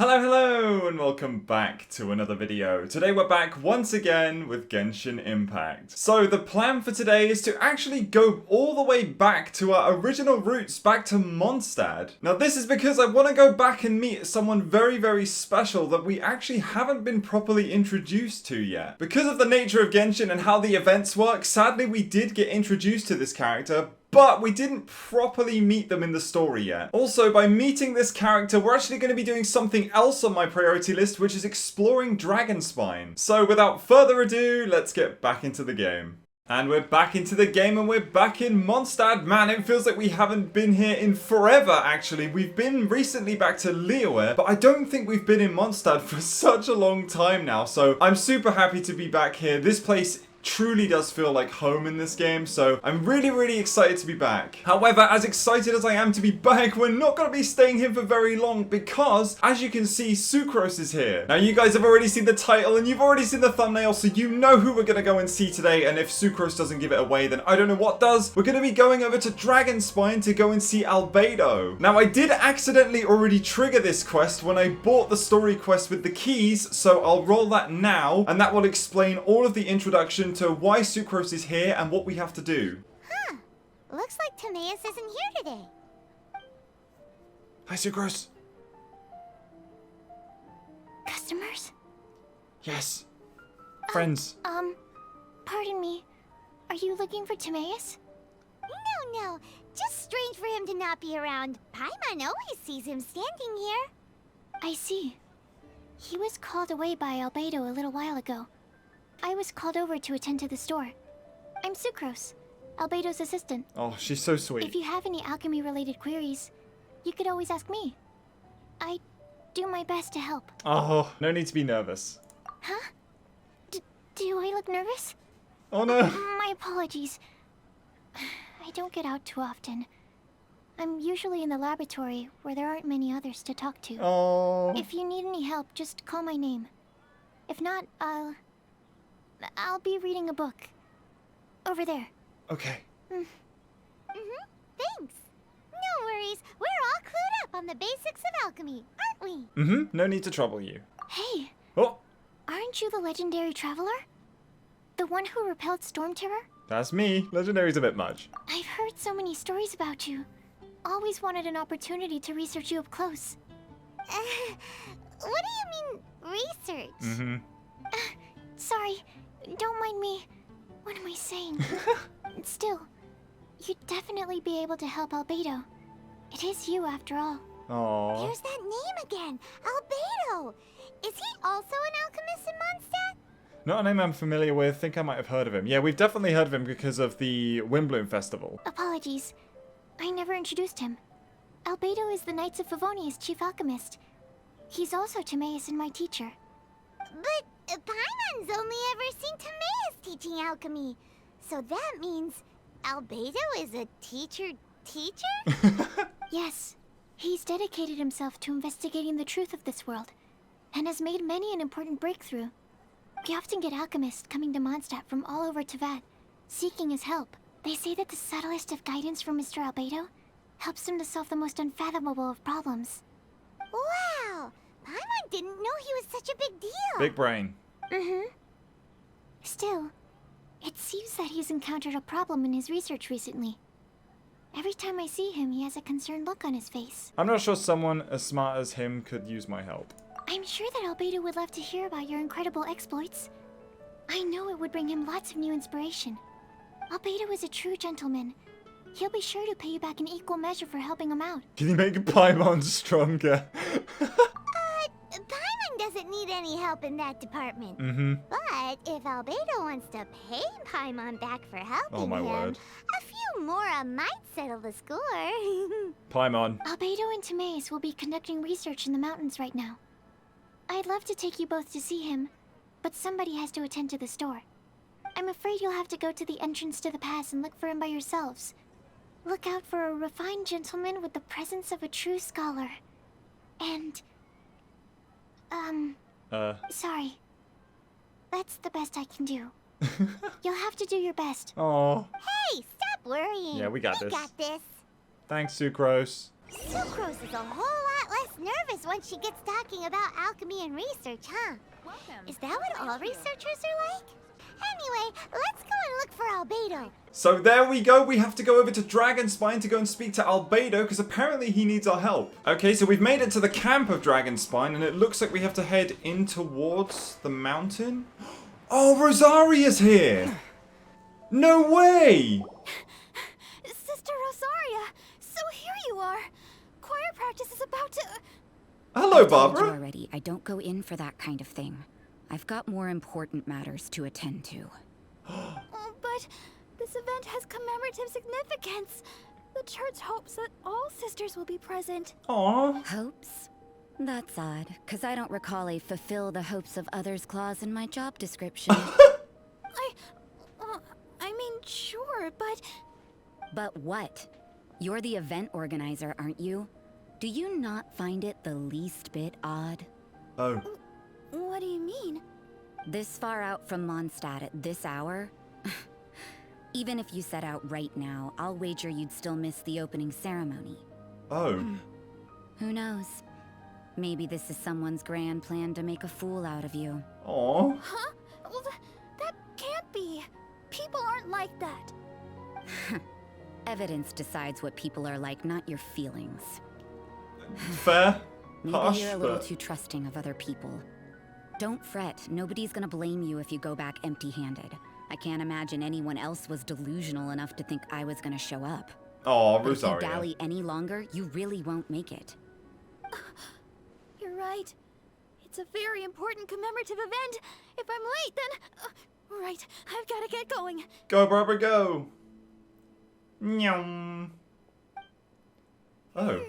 Hello, hello, and welcome back to another video. Today we're back once again with Genshin Impact. So the plan for today is to actually go all the way back to our original roots, back to Mondstadt. Now this is because I want to go back and meet someone very, very special that we actually haven't been properly introduced to yet. Because of the nature of Genshin and how the events work, sadly we did get introduced to this character, but we didn't properly meet them in the story yet. Also, by meeting this character, we're actually going to be doing something else on my priority list, which is exploring Dragonspine. So without further ado, let's get back into the game. And we're back into the game and we're back in Mondstadt. Man, it feels like we haven't been here in forever, actually. We've been recently back to Liyue, but I don't think we've been in Mondstadt for such a long time now. So I'm super happy to be back here. This place truly does feel like home in this game, so I'm really excited to be back. However, as excited as I am to be back, we're not going to be staying here for very long because, as you can see, Sucrose is here. Now, you guys have already seen the title and you've already seen the thumbnail, so you know who we're going to go and see today, and if Sucrose doesn't give it away, then I don't know what does. We're going to be going over to Dragonspine to go and see Albedo. Now, I did accidentally already trigger this quest when I bought the story quest with the keys, so I'll roll that now, and that will explain all of the introduction to why Sucrose is here and what we have to do. Huh. Looks like Timaeus isn't here today. Hi, Sucrose. Customers? Yes. Friends. Pardon me. Are you looking for Timaeus? No. Just strange for him to not be around. Paimon always sees him standing here. I see. He was called away by Albedo a little while ago. I was called over to attend to the store. I'm Sucrose, Albedo's assistant. Oh, she's so sweet. If you have any alchemy-related queries, you could always ask me. I do my best to help. Oh, no need to be nervous. Huh? Do I look nervous? Oh no. My apologies. I don't get out too often. I'm usually in the laboratory where there aren't many others to talk to. Oh. If you need any help, just call my name. If not, I'll be reading a book. Over there. Okay. Thanks. No worries. We're all clued up on the basics of alchemy, aren't we? No need to trouble you. Hey, Oh, aren't you the legendary traveler? The one who repelled Storm Terror? that's me. Legendary's a bit much. I've heard so many stories about you. Always wanted an opportunity to research you up close. What do you mean, research? Sorry, don't mind me. What am I saying? Still, you'd definitely be able to help Albedo. It is you, after all. Oh. There's that name again, Albedo. Is he also an alchemist in Mondstadt? Not a name I'm familiar with. Think I might have heard of him. Yeah, we've definitely heard of him because of the Windbloom Festival. Apologies. I never introduced him. Albedo is the Knights of Favonia's chief alchemist. He's also Timaeus and my teacher. But Paimon's only ever seen Timaeus teaching alchemy. So that means Albedo is a teacher? Yes. He's dedicated himself to investigating the truth of this world, and has made many an important breakthrough. We often get alchemists coming to Mondstadt from all over Teyvat, seeking his help. They say that the subtlest of guidance from Mr. Albedo helps him to solve the most unfathomable of problems. Wow! Paimon didn't know he was such a big deal! Big brain. Still, it seems that he's encountered a problem in his research recently. Every time I see him, he has a concerned look on his face. I'm not sure someone as smart as him could use my help. I'm sure that Albedo would love to hear about your incredible exploits. I know it would bring him lots of new inspiration. Albedo is a true gentleman. He'll be sure to pay you back in equal measure for helping him out. Can you make Paimon stronger? Paimon doesn't need any help in that department. But if Albedo wants to pay Paimon back for helping Oh my him, word. a few more might settle the score. Paimon. Albedo and Timaeus will be conducting research in the mountains right now. I'd love to take you both to see him, but somebody has to attend to the store. I'm afraid you'll have to go to the entrance to the pass and look for him by yourselves. Look out for a refined gentleman with the presence of a true scholar. And... sorry. That's the best I can do. You'll have to do your best. Oh. Hey, stop worrying. Yeah, we got this. We got this. Thanks, Sucrose. Sucrose is a whole lot less nervous once she gets talking about alchemy and research, huh? Is that what all researchers are like? Anyway, let's go and look for Albedo. So there we go, we have to go over to Dragonspine to go and speak to Albedo, because apparently he needs our help. Okay, so we've made it to the camp of Dragonspine, and it looks like we have to head in towards the mountain. Oh, Rosaria's here! No way! Sister Rosaria, so here you are. Choir practice is about to... Hello, I told you Barbara. already, I don't go in for that kind of thing. I've got more important matters to attend to. But this event has commemorative significance. The church hopes that all sisters will be present. Aww. Hopes? That's odd, because I don't recall a fulfill the hopes of others clause in my job description. I mean, sure, but... But what? You're the event organizer, aren't you? Do you not find it the least bit odd? Oh. What do you mean? This far out from Mondstadt at this hour? Even if you set out right now, I'll wager you'd still miss the opening ceremony. Oh. Who knows? Maybe this is someone's grand plan to make a fool out of you. Aww. Huh? Well, that can't be. People aren't like that. Evidence decides what people are like, not your feelings. Fair. Maybe Harsh, you're a little but- too trusting of other people. Don't fret, nobody's gonna blame you if you go back empty-handed. I can't imagine anyone else was delusional enough to think I was gonna show up. Aw, But if you Rosaria. dally any longer, you really won't make it. You're right. It's a very important commemorative event. If I'm late, then... right, I've got to get going. Go, Barbara, go. Nyum. Oh.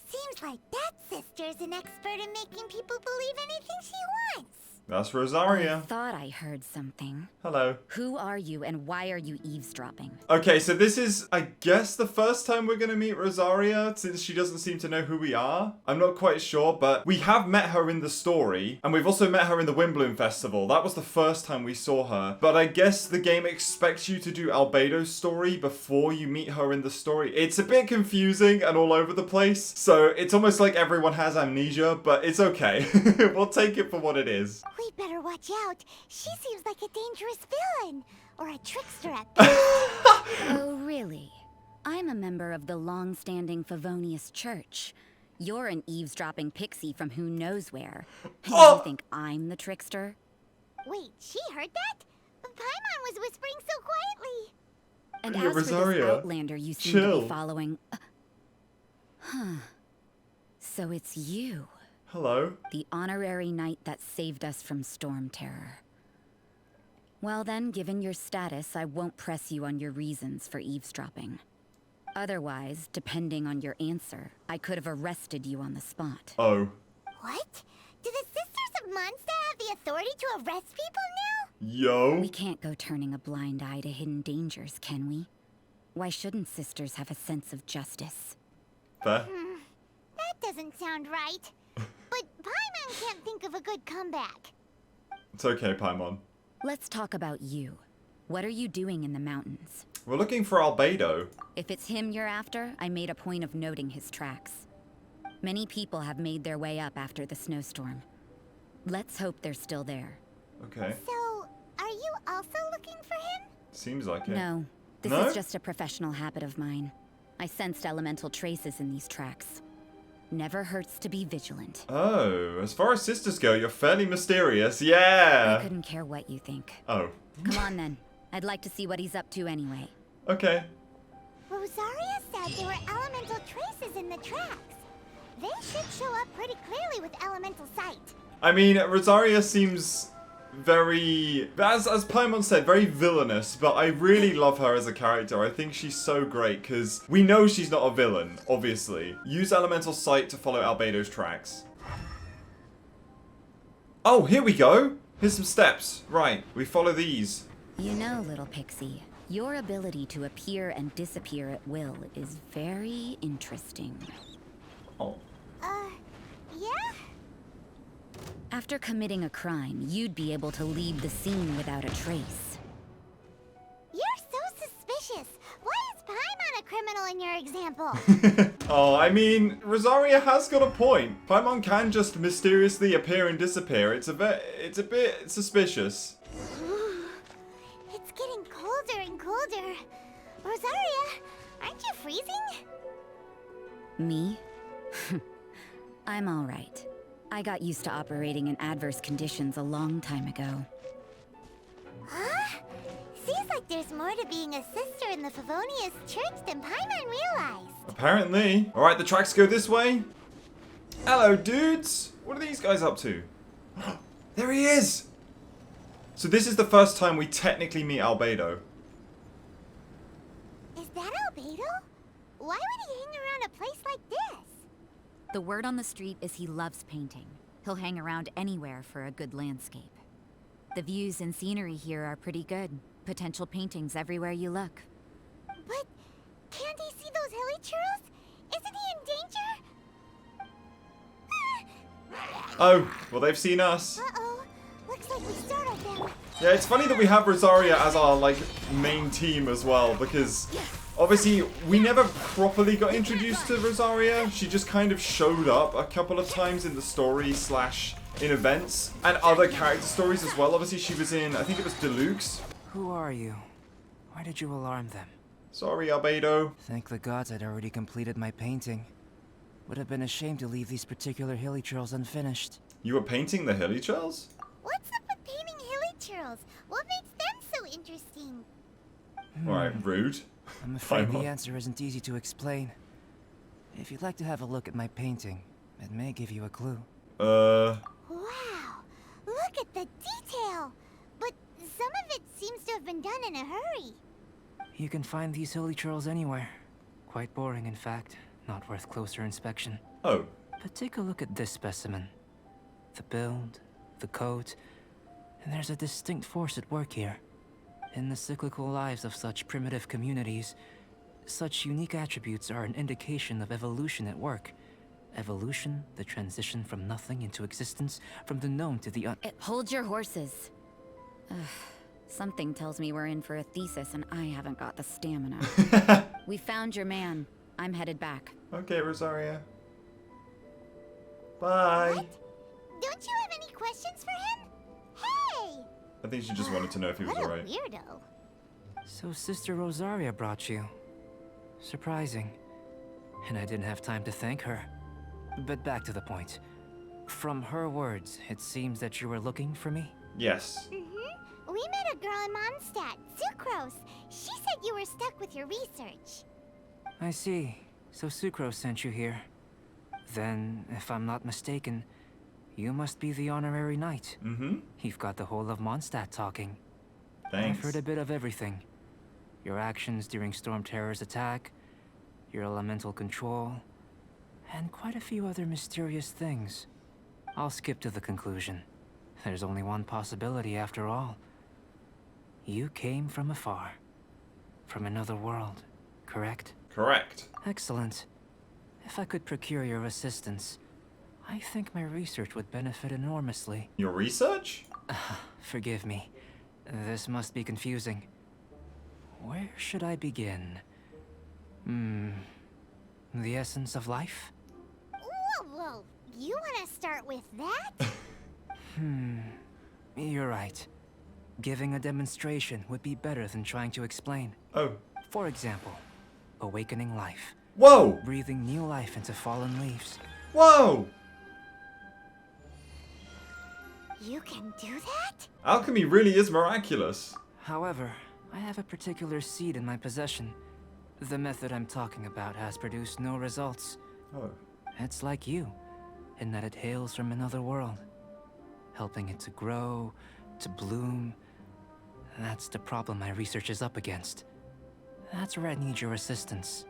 Seems like that sister's an expert in making people believe anything she wants. That's I Rosaria. thought I heard something. Hello. Who are you and why are you eavesdropping? Okay, so this is, I guess, the first time we're gonna meet Rosaria, since she doesn't seem to know who we are. I'm not quite sure, but we have met her in the story, and we've also met her in the Windbloom Festival. That was the first time we saw her. But I guess the game expects you to do Albedo's story before you meet her in the story. It's a bit confusing and all over the place, so it's almost like everyone has amnesia, but it's okay. We'll take it for what it is. We better watch out. She seems like a dangerous villain. Or a trickster at best. Oh, really? I'm a member of the long-standing Favonius Church. You're an eavesdropping pixie from who knows where. And Oh! you think I'm the trickster? Wait, she heard that? Paimon was whispering so quietly. And Yeah, as for Rosaria, this outlander you seem to chill. be following... Huh. So it's you. Hello. The honorary knight that saved us from storm terror. Well then, given your status, I won't press you on your reasons for eavesdropping. Otherwise, depending on your answer, I could have arrested you on the spot. Oh. What? Do the Sisters of Mondstadt have the authority to arrest people now? Yo. We can't go turning a blind eye to hidden dangers, can we? Why shouldn't sisters have a sense of justice? Fair. That doesn't sound right. But Paimon can't think of a good comeback. It's okay, Paimon. Let's talk about you. What are you doing in the mountains? We're looking for Albedo. If it's him you're after, I made a point of noting his tracks. Many people have made their way up after the snowstorm. Let's hope they're still there. Okay. So, are you also looking for him? Seems like it. No, this No? is just a professional habit of mine. I sensed elemental traces in these tracks. Never hurts to be vigilant. Oh, as far as sisters go, you're fairly mysterious. I Yeah. couldn't care what you think. Oh. Come on then. I'd like to see what he's up to anyway. Okay. Rosaria said there were elemental traces in the tracks. They should show up pretty clearly with elemental sight. I mean, Rosaria seems very, as Paimon said, very villainous, but I really love her as a character. I think she's so great, because we know she's not a villain, obviously. Use elemental sight to follow Albedo's tracks. Oh, here we go! Here's some steps. Right, we follow these. You know, little pixie, your ability to appear and disappear at will is very interesting. Oh. Yeah? After committing a crime, you'd be able to leave the scene without a trace. You're so suspicious. Why is Paimon a criminal in your example? example. Oh, I mean, Rosaria has got a point. Paimon can just mysteriously appear and disappear. It's a bit suspicious. It's getting colder and colder. Rosaria, aren't you freezing? Me? I'm all right. I got used to operating in adverse conditions a long time ago. Huh? Seems like there's more to being a sister in the Favonius Church than Paimon realized. Apparently. Alright, the tracks go this way. Hello, dudes. What are these guys up to? There he is! So this is the first time we technically meet Albedo. Is that Albedo? Why would he hang around a place like this? The word on the street is he loves painting. He'll hang around anywhere for a good landscape. The views and scenery here are pretty good. Potential paintings everywhere you look. But can't he see those hilichurls? Isn't he in danger? Oh, well they've seen us. Uh-oh. Looks like we startled them. Yeah, it's funny that we have Rosaria as our, like, main team as well, because obviously we never properly got introduced to Rosaria. She just kind of showed up a couple of times in the story / in events, and other character stories as well. Obviously she was in, I think it was Deluxe. Who are you? Why did you alarm them? Sorry, Albedo. Thank the gods I'd already completed my painting. Would have been a shame to leave these particular hilichurls unfinished. You were painting the hilichurls? What's up with painting hilichurls? What makes them so interesting? Alright, rude. I'm afraid Paimon. the answer isn't easy to explain. If you'd like to have a look at my painting, it may give you a clue. Wow. Look at the detail. But some of it seems to have been done in a hurry. You can find these hilichurls anywhere. Quite boring, in fact. Not worth closer inspection. Oh. But take a look at this specimen. The build, the coat, and there's a distinct force at work here. In the cyclical lives of such primitive communities, such unique attributes are an indication of evolution at work. Evolution, the transition from nothing into existence, from the known to the Hold your horses. Ugh, something tells me we're in for a thesis and I haven't got the stamina. We found your man. I'm headed back. Okay, Rosaria. Bye. What? Don't you have any questions for him? Hey! I think she just wanted to know if he was What a alright. weirdo. So Sister Rosaria brought you. Surprising. And I didn't have time to thank her. But back to the point. From her words, it seems that you were looking for me? Yes. We met a girl in Mondstadt, Sucrose. She said you were stuck with your research. I see. So Sucrose sent you here. Then, if I'm not mistaken, you must be the honorary knight. Mm-hmm. You've got the whole of Mondstadt talking. Thanks. I've heard a bit of everything. Your actions during Storm Terror's attack, your elemental control, and quite a few other mysterious things. I'll skip to the conclusion. There's only one possibility after all. You came from afar. From another world, correct? Correct. Excellent. If I could procure your assistance, I think my research would benefit enormously. Your research? Forgive me. This must be confusing. Where should I begin? The essence of life? Whoa. You want to start with that? You're right. Giving a demonstration would be better than trying to explain. Oh. For example, awakening life. Whoa! Breathing new life into fallen leaves. Whoa! You can do that? Alchemy really is miraculous. However, I have a particular seed in my possession. The method I'm talking about has produced no results. Oh. It's like you, in that it hails from another world. Helping it to grow, to bloom. That's the problem my research is up against. That's where I need your assistance.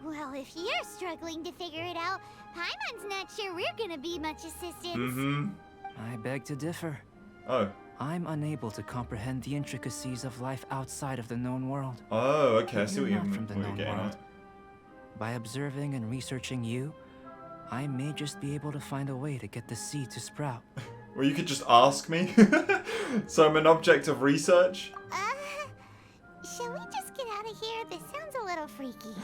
Well, if you're struggling to figure it out, Paimon's not sure we're gonna be much assistance. Mm-hmm. I beg to differ. Oh. I'm unable to comprehend the intricacies of life outside of the known world. Oh, okay, I But see what you're you're not from the known getting world. at. By observing and researching you, I may just be able to find a way to get the seed to sprout. Well, you could just ask me. So I'm an object of research? Shall we just get out of here? This sounds a little freaky.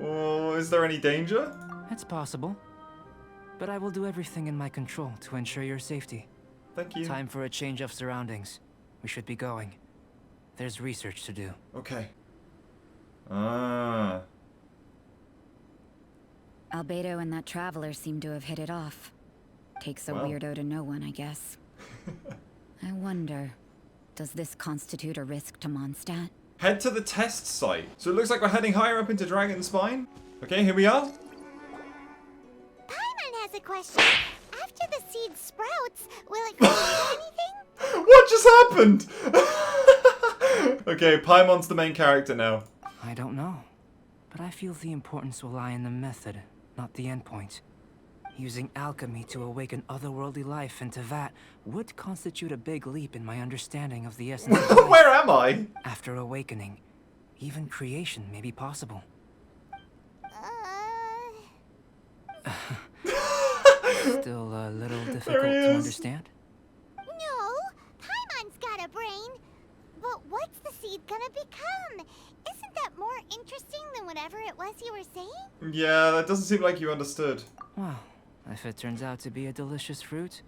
Oh, is there any danger? It's possible. But I will do everything in my control to ensure your safety. Thank you. Time for a change of surroundings. We should be going. There's research to do. Okay. Ah. Albedo and that traveler seem to have hit it off. Takes a Wow. weirdo to know one, I guess. I wonder, does this constitute a risk to Mondstadt? Head to the test site. So it looks like we're heading higher up into Dragonspine. Okay, here we are. Paimon has a question. After the seed sprouts, will it create anything? What just happened? Okay, Paimon's the main character now. I don't know. But I feel the importance will lie in the method, not the endpoint. Using alchemy to awaken otherworldly life into Vat would constitute a big leap in my understanding of the essence of life. Where am I? After awakening, even creation may be possible. Still a little difficult he to is. understand? No, Paimon's got a brain. But what's the seed gonna become? Isn't that more interesting than whatever it was you were saying? Yeah, that doesn't seem like you understood. Well, if it turns out to be a delicious fruit,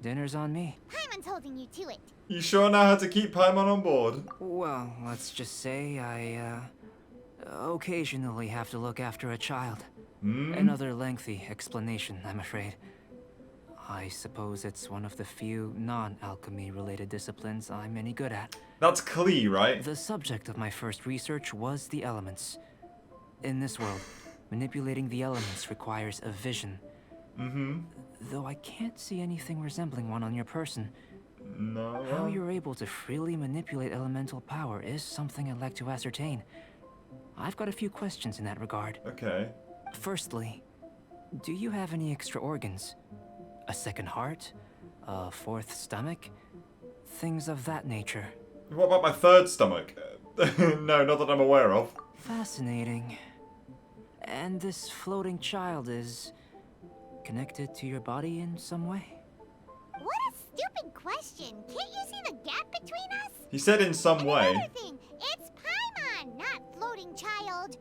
dinner's on me. Paimon's holding you to it. You sure know how to keep Paimon on board? Well, let's just say I, occasionally have to look after a child. Another lengthy explanation, I'm afraid. I suppose it's one of the few non-alchemy related disciplines I'm any good at. That's Klee, right? The subject of my first research was the elements. In this world, manipulating the elements requires a vision. Though I can't see anything resembling one on your person. No. How you're able to freely manipulate elemental power is something I'd like to ascertain. I've got a few questions in that regard. Okay. Firstly, do you have any extra organs? A second heart? A fourth stomach? Things of that nature. What about my third stomach? No, not that I'm aware of. Fascinating. And this floating child is connected to your body in some way? What a stupid question. Can't you see the gap between us? He said in some way. Another thing, it's Paimon, not floating child.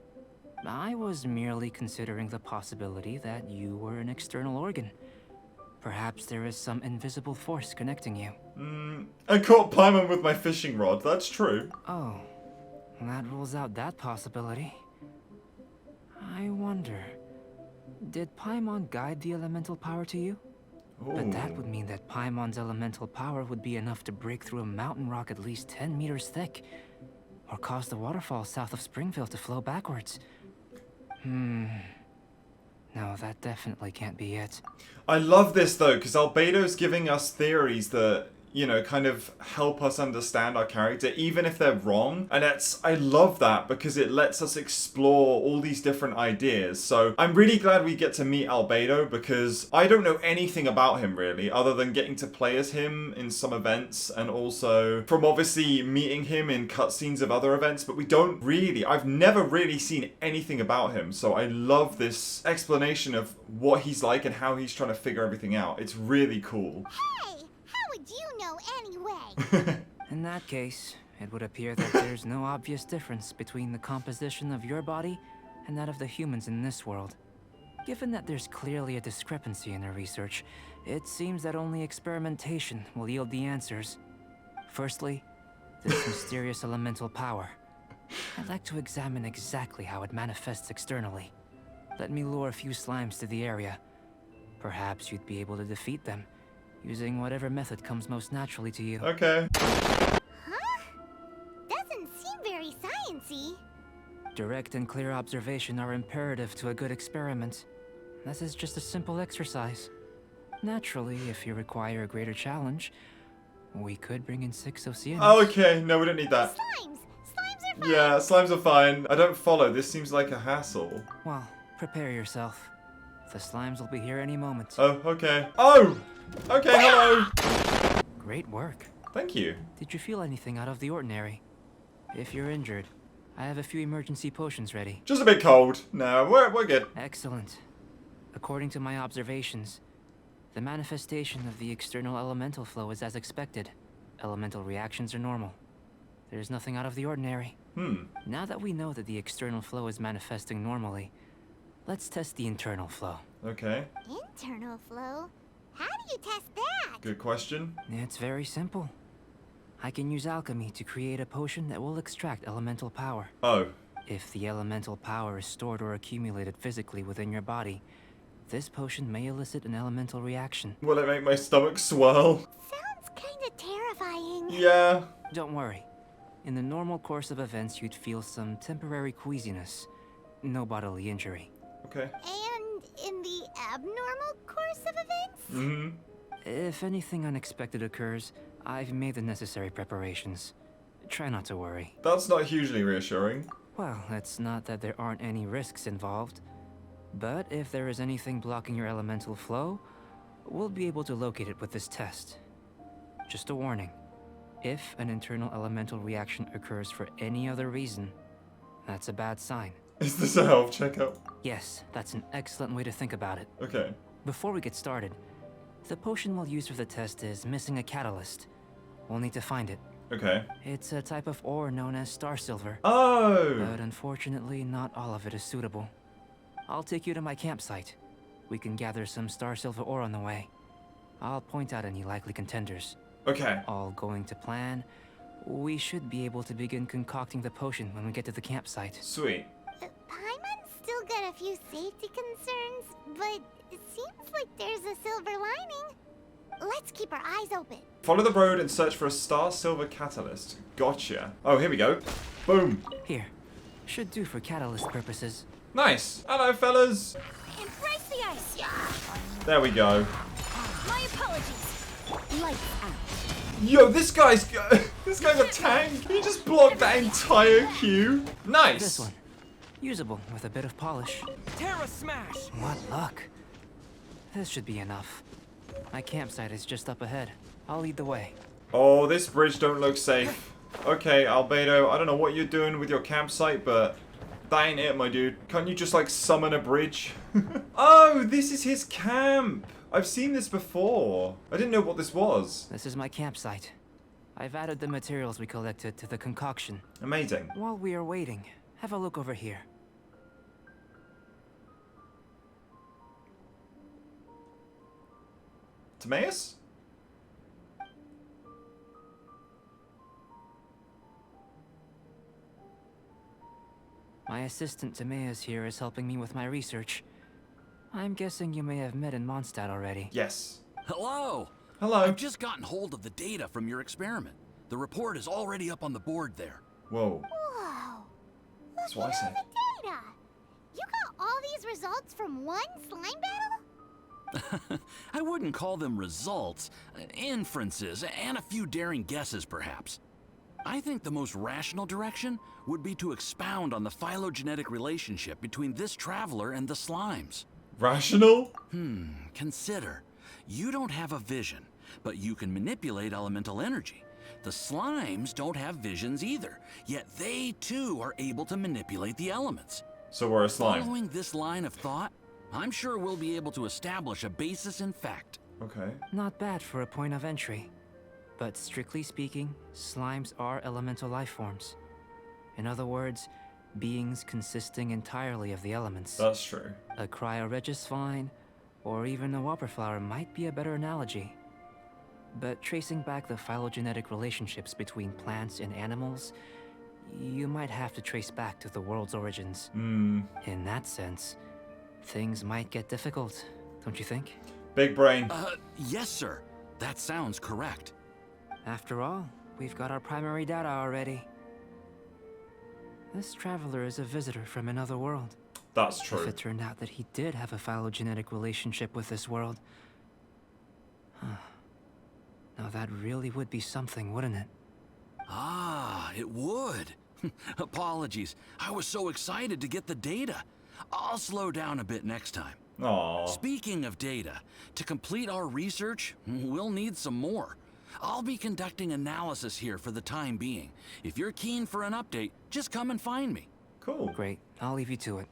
I was merely considering the possibility that you were an external organ. Perhaps there is some invisible force connecting you. I caught Paimon with my fishing rod, that's true. Oh, that rules out that possibility. I wonder, did Paimon guide the elemental power to you? But that would mean that Paimon's elemental power would be enough to break through a mountain rock at least 10 meters thick, or cause the waterfall south of Springfield to flow backwards. No, that definitely can't be it. I love this though, because Albedo's giving us theories that, you know, kind of help us understand our character, even if they're wrong. And I love that because it lets us explore all these different ideas. So I'm really glad we get to meet Albedo because I don't know anything about him really, other than getting to play as him in some events and also from obviously meeting him in cutscenes of other events, but I've never really seen anything about him. So I love this explanation of what he's like and how he's trying to figure everything out. It's really cool. Hey, how would you know anyway? In that case, it would appear that there's no obvious difference between the composition of your body and that of the humans in this world. Given that there's clearly a discrepancy in our research, it seems that only experimentation will yield the answers. Firstly, this mysterious elemental power. I'd like to examine exactly how it manifests externally. Let me lure a few slimes to the area. Perhaps you'd be able to defeat them, using whatever method comes most naturally to you. Okay. Huh? Doesn't seem very sciencey. Direct and clear observation are imperative to a good experiment. This is just a simple exercise. Naturally, if you require a greater challenge, we could bring in 6 Oceanics. Oh, okay. No, we don't need that. Slimes! Slimes are fine! Yeah, slimes are fine. I don't follow. This seems like a hassle. Well, prepare yourself. The slimes will be here any moment. Oh, okay. Oh! Okay, hello! Great work. Thank you. Did you feel anything out of the ordinary? If you're injured, I have a few emergency potions ready. Just a bit cold. No, we're good. Excellent. According to my observations, the manifestation of the external elemental flow is as expected. Elemental reactions are normal. There's nothing out of the ordinary. Hmm. Now that we know that the external flow is manifesting normally, let's test the internal flow. Okay. Internal flow? How do you test that? Good question. It's very simple. I can use alchemy to create a potion that will extract elemental power. Oh. If the elemental power is stored or accumulated physically within your body, this potion may elicit an elemental reaction. Will it make my stomach swirl? Sounds kinda terrifying. Yeah. Don't worry. In the normal course of events, you'd feel some temporary queasiness. No bodily injury. Okay. And in the abnormal course of events? Mm-hmm. If anything unexpected occurs, I've made the necessary preparations. Try not to worry. That's not hugely reassuring. Well, it's not that there aren't any risks involved. But if there is anything blocking your elemental flow, we'll be able to locate it with this test. Just a warning. If an internal elemental reaction occurs for any other reason, that's a bad sign. Is this a health checkup? Yes, that's an excellent way to think about it. Okay. Before we get started, the potion we'll use for the test is missing a catalyst. We'll need to find it. Okay. It's a type of ore known as star silver. Oh! But unfortunately, not all of it is suitable. I'll take you to my campsite. We can gather some star silver ore on the way. I'll point out any likely contenders. Okay. All going to plan, we should be able to begin concocting the potion when we get to the campsite. Sweet. Paimon's still got a few safety concerns, but it seems like there's a silver lining. Let's keep our eyes open. Follow the road and search for a star silver catalyst. Gotcha. Oh, here we go. Boom. Here. Should do for catalyst purposes. Nice. Hello, fellas. Embrace the ice! There we go. My apologies. Lights out. Yo, this guy's a tank. He just blocked that entire queue. Nice. This one. Usable with a bit of polish. Terra Smash! What luck. This should be enough. My campsite is just up ahead. I'll lead the way. Oh, this bridge don't look safe. Okay, Albedo, I don't know what you're doing with your campsite, but that ain't it, my dude. Can't you just, like, summon a bridge? Oh, this is his camp. I've seen this before. I didn't know what this was. This is my campsite. I've added the materials we collected to the concoction. Amazing. While we are waiting, have a look over here. Timaeus? My assistant Timaeus here is helping me with my research. I'm guessing you may have met in Mondstadt already. Yes. Hello! Hello. I've just gotten hold of the data from your experiment. The report is already up on the board there. Whoa. Whoa. That's Look what I at said. all the data. You got all these results from one slime battle? I wouldn't call them results, inferences, and a few daring guesses perhaps. I think the most rational direction would be to expound on the phylogenetic relationship between this traveler and the slimes. Rational? Consider, you don't have a vision, but you can manipulate elemental energy. The slimes don't have visions either, yet they too are able to manipulate the elements. So we're a slime. Following this line of thought, I'm sure we'll be able to establish a basis in fact. Okay. Not bad for a point of entry. But strictly speaking, slimes are elemental life forms. In other words, beings consisting entirely of the elements. That's true. A cryoregisvine, or even a whopperflower might be a better analogy. But tracing back the phylogenetic relationships between plants and animals, you might have to trace back to the world's origins. In that sense, things might get difficult, don't you think? Big brain. Yes, sir. That sounds correct. After all, we've got our primary data already. This traveler is a visitor from another world. That's If true. it turned out that he did have a phylogenetic relationship with this world... Now that really would be something, wouldn't it? Ah, it would. Apologies. I was so excited to get the data. I'll slow down a bit next time. Aww. Speaking of data, to complete our research, we'll need some more. I'll be conducting analysis here for the time being. If you're keen for an update, just come and find me. Cool. Great, I'll leave you to it.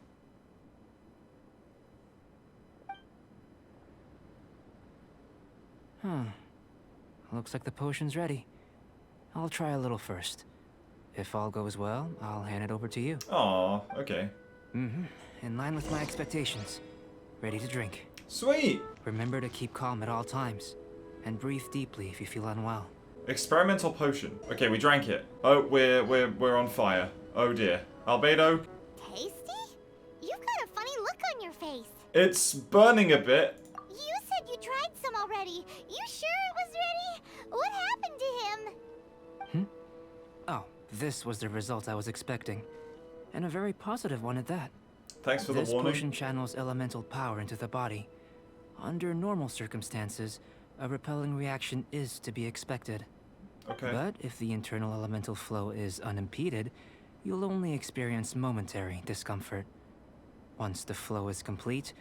Looks like the potion's ready. I'll try a little first. If all goes well, I'll hand it over to you. Aw, okay. In line with my expectations. Ready to drink. Sweet! Remember to keep calm at all times. And breathe deeply if you feel unwell. Experimental potion. Okay, we drank it. Oh, we're on fire. Oh dear. Albedo, Tasty? You've got a funny look on your face. it's burning a bit. You said you tried some already. You sure it was ready? What happened to him? Oh, this was the result I was expecting. And a very positive one at that. Thanks for the This warning. potion channels elemental power into the body. Under normal circumstances, a repelling reaction is to be expected. Okay. But if the internal elemental flow is unimpeded, you'll only experience momentary discomfort. Once the flow is complete,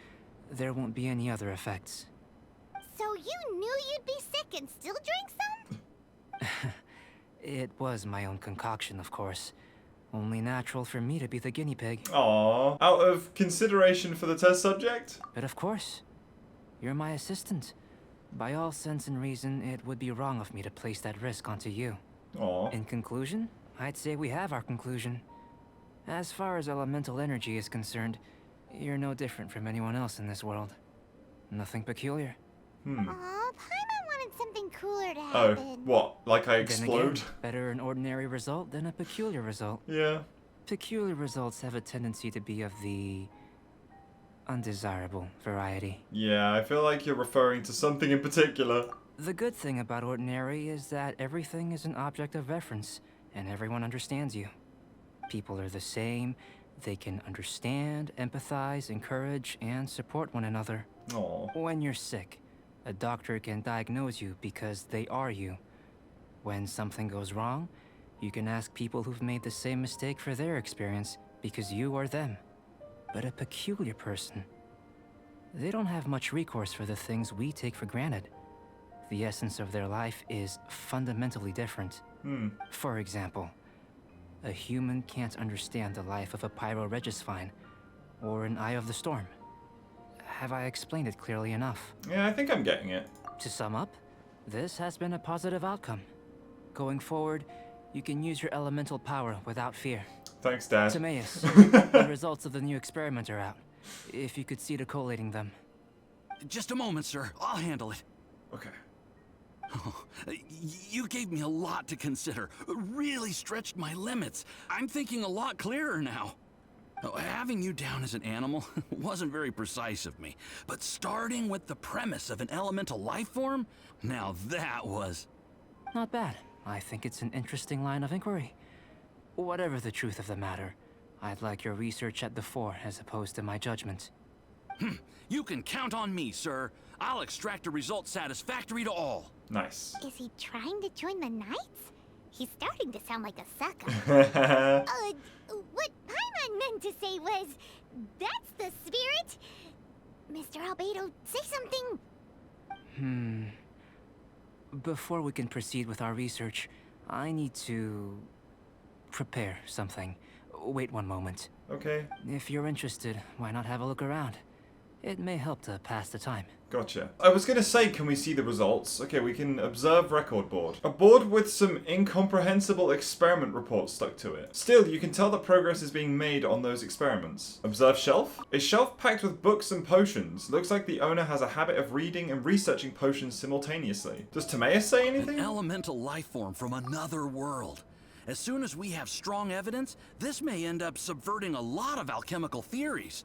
there won't be any other effects. So you knew you'd be sick and still drank some? It was my own concoction, of course. Only natural for me to be the guinea pig. Aw. Out of consideration for the test subject? But of course, you're my assistant. By all sense and reason, it would be wrong of me to place that risk onto you. Aw. In conclusion, I'd say we have our conclusion. As far as elemental energy is concerned, you're no different from anyone else in this world. Nothing peculiar. Aw, Paimon wanted something cooler to Oh, happen. what? Like I Then explode? again, better an ordinary result than a peculiar result. Yeah. Peculiar results have a tendency to be of the undesirable variety. Yeah, I feel like you're referring to something in particular. The good thing about ordinary is that everything is an object of reference, and everyone understands you. People are the same. They can understand, empathize, encourage, and support one another. Aw. When you're sick, a doctor can diagnose you because they are you. When something goes wrong, you can ask people who've made the same mistake for their experience because you are them. But a peculiar person, they don't have much recourse for the things we take for granted. The essence of their life is fundamentally different. For example, a human can't understand the life of a pyroregisfine or an Eye of the Storm. Have I explained it clearly enough? Yeah, I think I'm getting it. To sum up, this has been a positive outcome. Going forward, you can use your elemental power without fear. Thanks, Dad. Timaeus, the results of the new experiment are out. If you could see to collating them. Just a moment, sir. I'll handle it. Okay. Oh, you gave me a lot to consider. Really stretched my limits. I'm thinking a lot clearer now. Oh, having you down as an animal wasn't very precise of me, but starting with the premise of an elemental life form, now that was... Not bad. I think it's an interesting line of inquiry. Whatever the truth of the matter, I'd like your research at the fore as opposed to my judgment. You can count on me, sir. I'll extract a result satisfactory to all. Nice. Is he trying to join the Knights? He's starting to sound like a sucker. What Paimon meant to say was, that's the spirit. Mr. Albedo, say something. Before we can proceed with our research, I need to prepare something. Wait one moment. Okay. If you're interested, why not have a look around? It may help to pass the time. Gotcha. I was gonna say, can we see the results? Okay, we can observe record board. A board with some incomprehensible experiment reports stuck to it. Still, you can tell that progress is being made on those experiments. Observe shelf? A shelf packed with books and potions. Looks like the owner has a habit of reading and researching potions simultaneously. Does Timaeus say anything? An elemental life form from another world. As soon as we have strong evidence, this may end up subverting a lot of alchemical theories.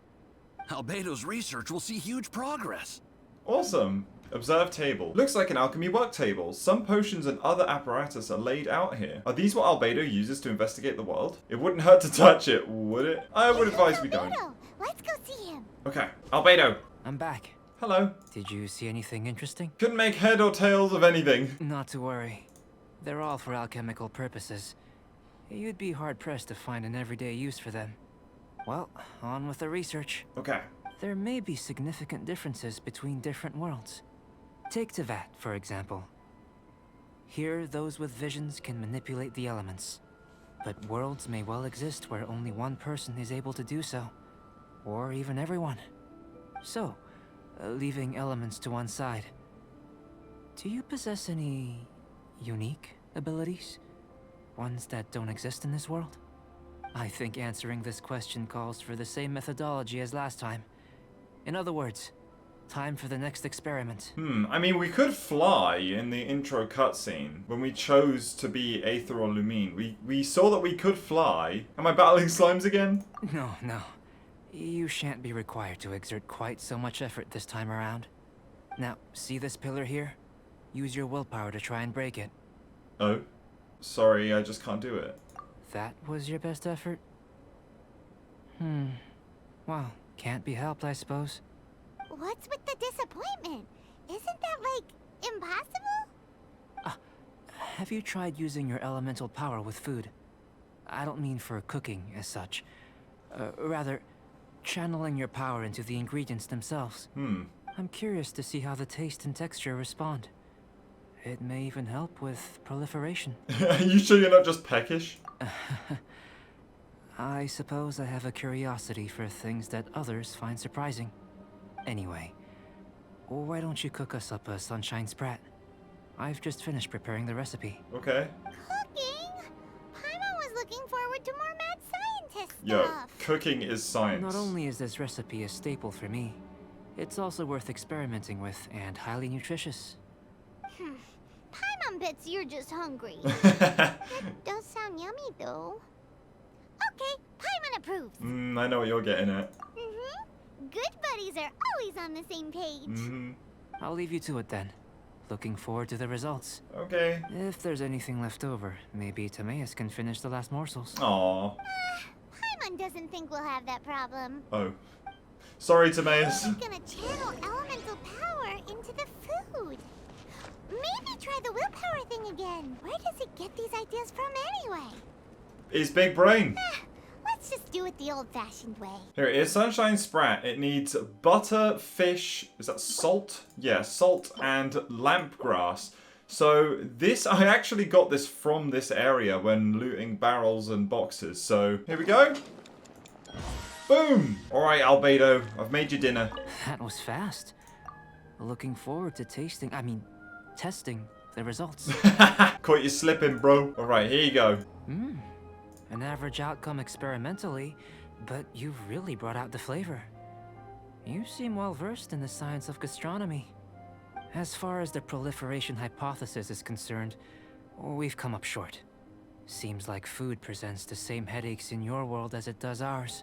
Albedo's research will see huge progress. Awesome. Observe table. Looks like an alchemy work table. Some potions and other apparatus are laid out here. Are these what Albedo uses to investigate the world? It wouldn't hurt to touch it, would it? I would advise we don't. Albedo, let's go see him. Okay, Albedo. I'm back. Hello. Did you see anything interesting? Couldn't make head or tails of anything. Not to worry. They're all for alchemical purposes. You'd be hard-pressed to find an everyday use for them. Well, on with the research. Okay. There may be significant differences between different worlds. Take Teyvat, for example. Here, those with visions can manipulate the elements. But worlds may well exist where only one person is able to do so. Or even everyone. So, leaving elements to one side. Do you possess any unique abilities? Ones that don't exist in this world? I think answering this question calls for the same methodology as last time. In other words, time for the next experiment. I mean, we could fly in the intro cutscene when we chose to be Aether or Lumine. We saw that we could fly. Am I battling slimes again? No, no. You shan't be required to exert quite so much effort this time around. Now, see this pillar here? Use your willpower to try and break it. Oh. Sorry, I just can't do it. That was your best effort? Well, can't be helped, I suppose. What's with the disappointment? Isn't that, like, impossible? Have you tried using your elemental power with food? I don't mean for cooking as such. Rather, channeling your power into the ingredients themselves. I'm curious to see how the taste and texture respond. It may even help with proliferation. Are you sure you're not just peckish? I suppose I have a curiosity for things that others find surprising. Anyway, why don't you cook us up a sunshine sprat? I've just finished preparing the recipe. Okay. Cooking? Paimon was looking forward to more mad scientist Yo, stuff. cooking is science. Not only is this recipe a staple for me, it's also worth experimenting with and highly nutritious. Paimon bets you're just hungry. That does sound yummy, though. Okay, Paimon approves. I know what you're getting at. Good buddies are always on the same page. I'll leave you to it then. Looking forward to the results. Okay. If there's anything left over, maybe Timaeus can finish the last morsels. Aww. Paimon doesn't think we'll have that problem. Oh. Sorry, Timaeus. He's gonna channel elemental power into the food. Maybe try the willpower thing again. Where does it get these ideas from anyway? His big brain. Let's just do it the old-fashioned way. Here it is, Sunshine Sprat. It needs butter, fish, is that salt? Yeah, salt and lamp grass. So this, I actually got this from this area when looting barrels and boxes. So here we go. Boom! Alright, Albedo, I've made you dinner. That was fast. Looking forward to testing the results. Caught you slipping, bro. Alright, here you go. An average outcome experimentally, but you've really brought out the flavor. You seem well versed in the science of gastronomy. As far as the proliferation hypothesis is concerned, we've come up short. Seems like food presents the same headaches in your world as it does ours.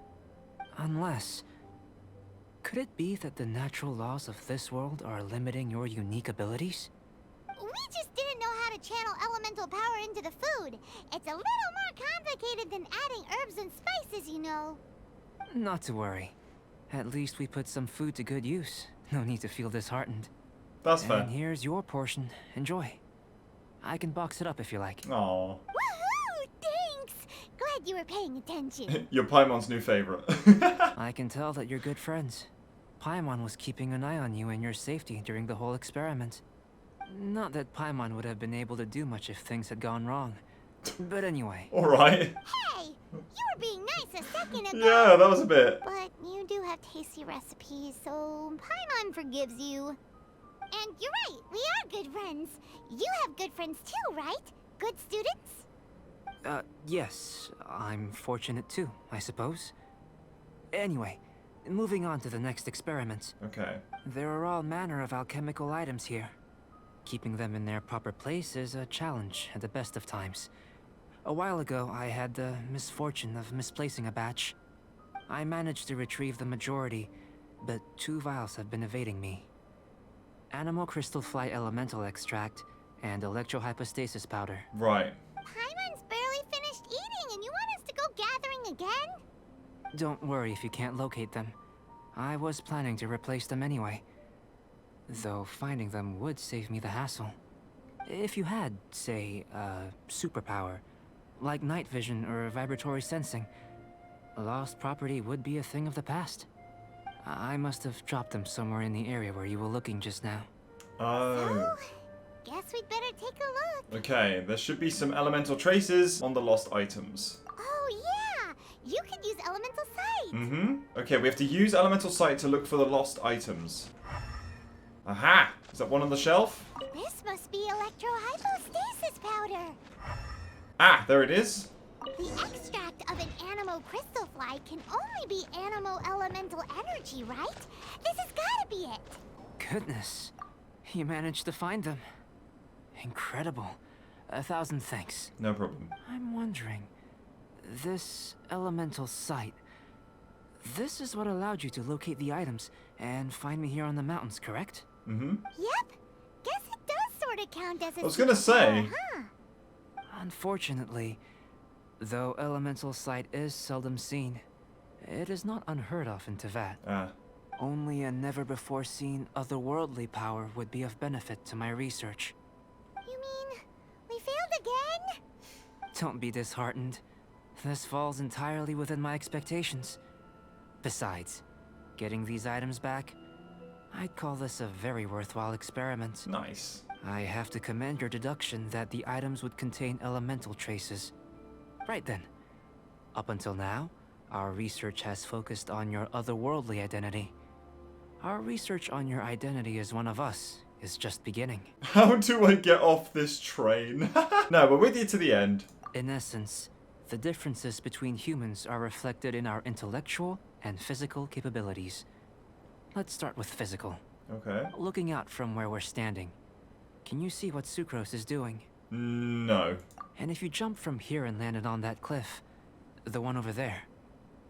Unless... could it be that the natural laws of this world are limiting your unique abilities? We just didn't know how to channel elemental power into the food. It's a little more complicated than adding herbs and spices, you know. Not to worry. At least we put some food to good use. No need to feel disheartened. That's fair. And here's your portion. Enjoy. I can box it up if you like. Aww. Woohoo! Thanks! Glad you were paying attention. You're Paimon's new favorite. I can tell that you're good friends. Paimon was keeping an eye on you and your safety during the whole experiment. Not that Paimon would have been able to do much if things had gone wrong. But anyway. Alright. Hey! You were being nice a second ago. Yeah, that was a bit. But you do have tasty recipes, so Paimon forgives you. And you're right, we are good friends. You have good friends too, right? Good students? Yes. I'm fortunate too, I suppose. Anyway, moving on to the next experiment. Okay. There are all manner of alchemical items here. Keeping them in their proper place is a challenge at the best of times. A while ago, I had the misfortune of misplacing a batch. I managed to retrieve the majority, but 2 vials have been evading me. Animal crystal fly elemental extract and electrohypostasis powder. Right. Paimon's barely finished eating and you want us to go gathering again? Don't worry if you can't locate them. I was planning to replace them anyway. Though finding them would save me the hassle. If you had, say, superpower, like night vision or vibratory sensing, lost property would be a thing of the past. I must have dropped them somewhere in the area where you were looking just now. Oh. Guess we'd better take a look. Okay, there should be some elemental traces on the lost items. Oh yeah! You could use elemental sight! Okay, we have to use elemental sight to look for the lost items. Aha! Is that one on the shelf? This must be electrohypostasis powder. Ah, there it is. The extract of an animo crystal fly can only be animo elemental energy, right? This has gotta be it. Goodness, you managed to find them. Incredible. 1,000 thanks. No problem. I'm wondering, this elemental sight, this is what allowed you to locate the items and find me here on the mountains, correct? Mm-hmm. Yep. Guess it does sort of count as a I was gonna say. huh? Unfortunately, though elemental sight is seldom seen, it is not unheard of in Teyvat. Ah. Only a never-before-seen otherworldly power would be of benefit to my research. You mean we failed again? Don't be disheartened. This falls entirely within my expectations. Besides, getting these items back, I'd call this a very worthwhile experiment. Nice. I have to commend your deduction that the items would contain elemental traces. Right then. Up until now, our research has focused on your otherworldly identity. Our research on your identity as one of us is just beginning. How do I get off this train? No, we're with you to the end. In essence, the differences between humans are reflected in our intellectual and physical capabilities. Let's start with physical. Okay. Looking out from where we're standing, can you see what Sucrose is doing? No. And if you jumped from here and landed on that cliff, the one over there,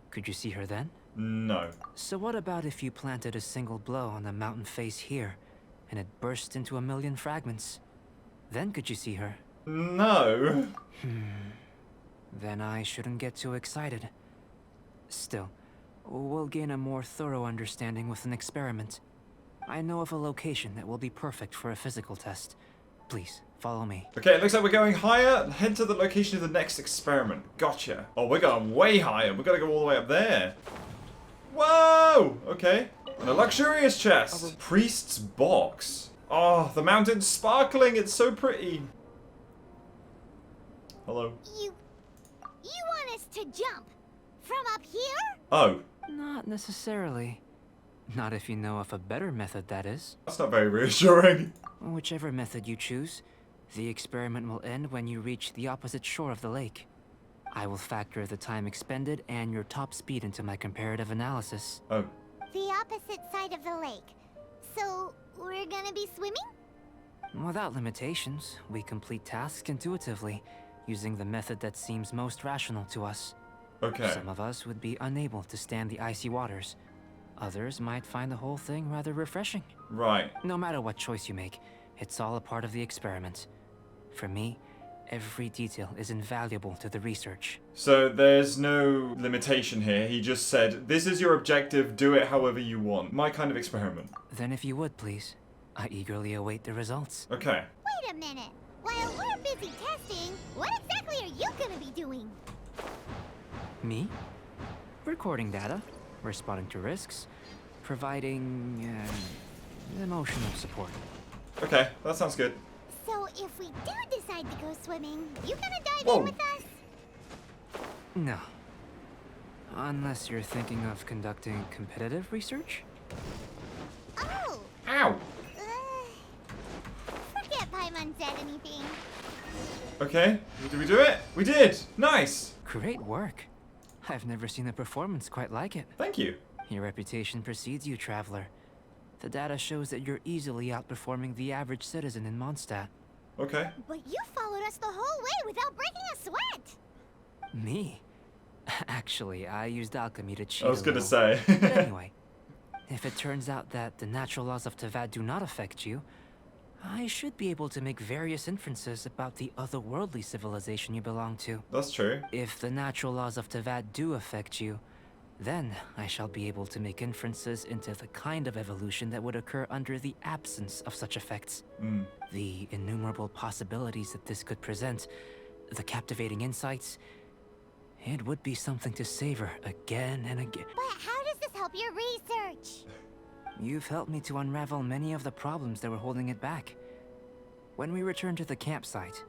could you see her then? No. So what about if you planted a single blow on the mountain face here, and it burst into 1,000,000 fragments? Then could you see her? No. Then I shouldn't get too excited. Still, we'll gain a more thorough understanding with an experiment. I know of a location that will be perfect for a physical test. Please, follow me. Okay, it looks like we're going higher. Head to the location of the next experiment. Gotcha. Oh, we're going way higher. We've got to go all the way up there. Whoa! Okay. And a luxurious chest. Priest's box. Oh, the mountain's sparkling. It's so pretty. Hello. You want us to jump from up here? Oh, Not necessarily. Not if you know of a better method, that is. that's not very reassuring. Whichever method you choose, the experiment will end when you reach the opposite shore of the lake. I will factor the time expended and your top speed into my comparative analysis. Oh, The opposite side of the lake. So we're gonna be swimming? Without limitations, we complete tasks intuitively, using the method that seems most rational to us. okay. Some of us would be unable to stand the icy waters. Others might find the whole thing rather refreshing. Right. No matter what choice you make, it's all a part of the experiment. For me, every detail is invaluable to the research. So there's no limitation here. He just said, this is your objective, do it however you want. My kind of experiment. Then if you would, please, I eagerly await the results. Okay. Wait a minute. While we're busy testing, what exactly are you gonna be doing? Me? Recording data, responding to risks, providing emotional support. Okay, that sounds good. So if we do decide to go swimming, you gonna dive Whoa. in with us? No. Unless you're thinking of conducting competitive research? Oh! Ow! Forget Paimon said anything. Okay, did we do it? We did! Nice! Great work. I've never seen a performance quite like it. Thank you. Your reputation precedes you, Traveler. The data shows that you're easily outperforming the average citizen in Mondstadt. Okay. But you followed us the whole way without breaking a sweat. Me? Actually, I used alchemy to cheat I was a gonna little. say. But anyway, if it turns out that the natural laws of Teyvat do not affect you, I should be able to make various inferences about the otherworldly civilization you belong to. That's true. If the natural laws of Teyvat do affect you, then I shall be able to make inferences into the kind of evolution that would occur under the absence of such effects. Mm. The innumerable possibilities that this could present, the captivating insights, it would be something to savor again and again. But how does this help your research? You've helped me to unravel many of the problems that were holding it back. When we return to the campsite,